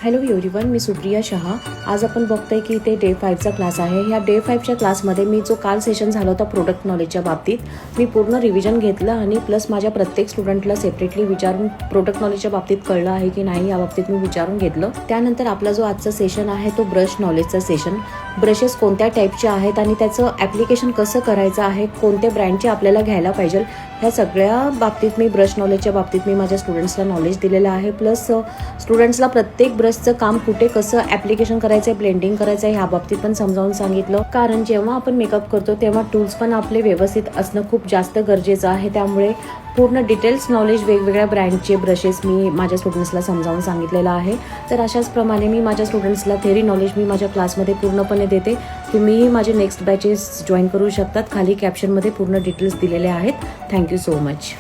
Hello everyone, मी सुप्रिया शहा। आज आपण बघतोय की इथे डे 5चा क्लास आहे। ह्या डे 5च्या क्लासमध्ये मी जो काल सेशन झाला होता प्रोडक्ट नॉलेजच्या बाबतीत, मी पूर्ण रिव्हिजन घेतलं आणि प्लस माझ्या प्रत्येक स्टुडंटला सेपरेटली विचारून प्रोडक्ट नॉलेजच्या बाबतीत कळलं आहे की नाही या बाबतीत मी विचारून घेतलं। त्यानंतर आपला जो आजचा सेशन आहे तो ब्रश नॉलेजचा सेशन। ब्रशेस कोणत्या टाईपचे आहेत आणि त्याचं ॲप्लिकेशन कसं करायचं आहे, कोणत्या ब्रँडचे आपल्याला घ्यायला पाहिजे, ह्या सगळ्या बाबतीत मी ब्रश नॉलेजच्या बाबतीत मी माझ्या स्टुडंट्सला नॉलेज दिलेलं आहे। प्लस स्टुडंट्सला प्रत्येक ब्रशचं काम कुठे कसं ॲप्लिकेशन करायचं आहे, ब्लेंडिंग करायचं आहे ह्या बाबतीत पण समजावून सांगितलं। कारण जेव्हा आपण मेकअप करतो तेव्हा टूल्स पण आपले व्यवस्थित असणं खूप जास्त गरजेचं आहे। त्यामुळे पूर्ण डिटेल्स नॉलेज वेगवेगळ्या ब्रँडचे ब्रशेस मी माझ्या स्टुडंट्सला समजावून सांगितलेलं आहे। तर अशाच प्रमाणे मी माझ्या स्टुडंट्सला थेरी नॉलेज मी माझ्या क्लासमध्ये पूर्णपणे देते। तुम्हीही माझे नेक्स्ट बॅचेस जॉईन करू शकतात। खाली कॅप्शनमध्ये पूर्ण डिटेल्स दिलेले आहेत। Thank you so much.